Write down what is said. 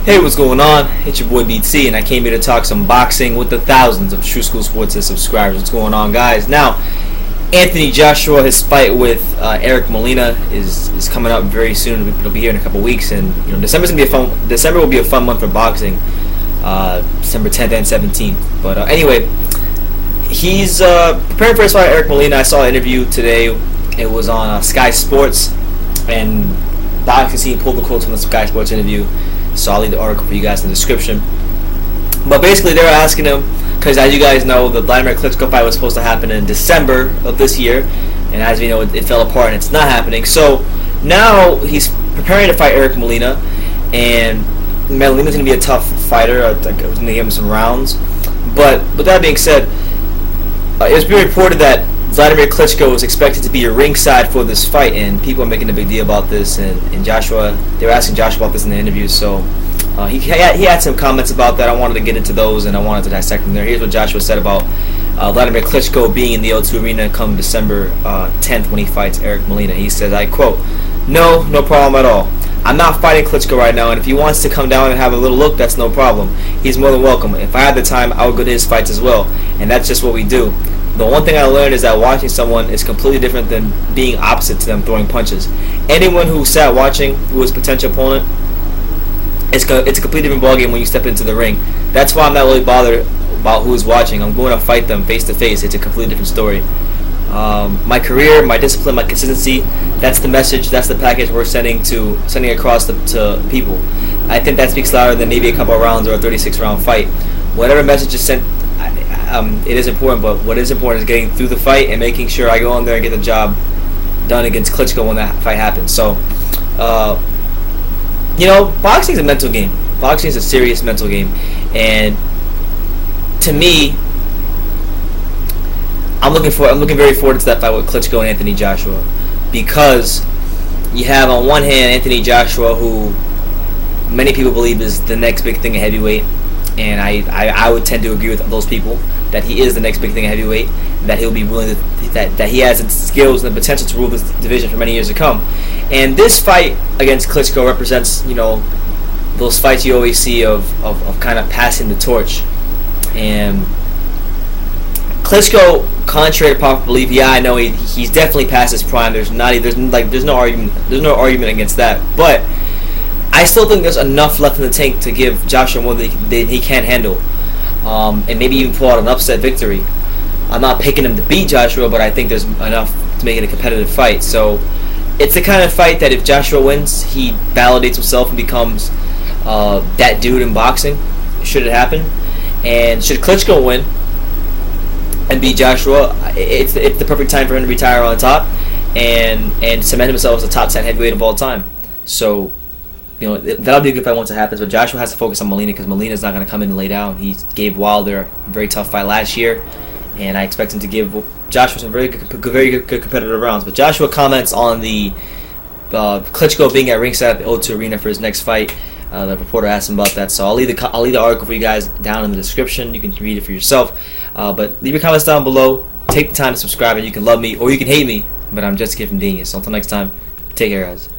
Hey, what's going on? It's your boy BT, and I came here to talk some boxing with the thousands of True School Sports subscribers. What's going on, guys? Now, Anthony Joshua, his fight with Eric Molina is coming up very soon. It'll be here in a couple weeks, and December will be a fun month for boxing. December 10th and 17th. But anyway, he's preparing for his fight, Eric Molina. I saw an interview today. It was on Sky Sports, and boxing scene pulled the quotes from the Sky Sports interview. So I'll leave the article for you guys in the description. But basically, they were asking him, because as you guys know, the DyMiller Klitschko fight was supposed to happen in December of this year, and as we know, it fell apart and it's not happening. So now he's preparing to fight Eric Molina, and Molina's going to be a tough fighter. I think I was going to give him some rounds. But with that being said, it's been reported that Vladimir Klitschko was expected to be a ringside for this fight, and people are making a big deal about this. And Joshua, they were asking Joshua about this in the interview, so he had some comments about that. I wanted to get into those, and I wanted to dissect them there. Here's what Joshua said about Vladimir Klitschko being in the O2 Arena come December 10th when he fights Eric Molina. He says, I quote, no problem at all. I'm not fighting Klitschko right now, and if he wants to come down and have a little look, that's no problem. He's more than welcome. If I had the time, I would go to his fights as well, and that's just what we do. The one thing I learned is that watching someone is completely different than being opposite to them throwing punches. Anyone who sat watching who is a potential opponent, it's a completely different ballgame when you step into the ring. That's why I'm not really bothered about who's watching. I'm going to fight them face to face. It's a completely different story. My career, my discipline, my consistency, that's the message, that's the package we're sending across to people. I think that speaks louder than maybe a couple of rounds or a 36-round fight. Whatever message is sent, it is important, but what is important is getting through the fight and making sure I go in there and get the job done against Klitschko when that fight happens. So, boxing is a mental game. Boxing is a serious mental game, and to me, I'm looking very forward to that fight with Klitschko and Anthony Joshua, because you have on one hand Anthony Joshua, who many people believe is the next big thing at heavyweight, and I would tend to agree with those people that he is the next big thing at heavyweight, that he'll be willing to, that he has the skills and the potential to rule this division for many years to come. And this fight against Klitschko represents, those fights you always see of kind of passing the torch. And Klitschko, contrary to popular belief, yeah, I know he's definitely past his prime. There's no argument against that. But I still think there's enough left in the tank to give Joshua more than he can handle, and maybe even pull out an upset victory. I'm not picking him to beat Joshua, but I think there's enough to make it a competitive fight. So it's the kind of fight that if Joshua wins, he validates himself and becomes that dude in boxing, should it happen. And should Klitschko win and beat Joshua, it's the perfect time for him to retire on top and cement himself as a top 10 heavyweight of all time. So, that'll be a good fight once it happens. But Joshua has to focus on Molina, because Molina's not going to come in and lay down. He gave Wilder a very tough fight last year, and I expect him to give Joshua some very good competitive rounds. But Joshua comments on the Klitschko being at ringside at the O2 Arena for his next fight. The reporter asked him about that, so I'll leave the article for you guys down in the description. You can read it for yourself. But leave your comments down below. Take the time to subscribe, and you can love me or you can hate me, but I'm just giving genius. So until next time, take care, guys.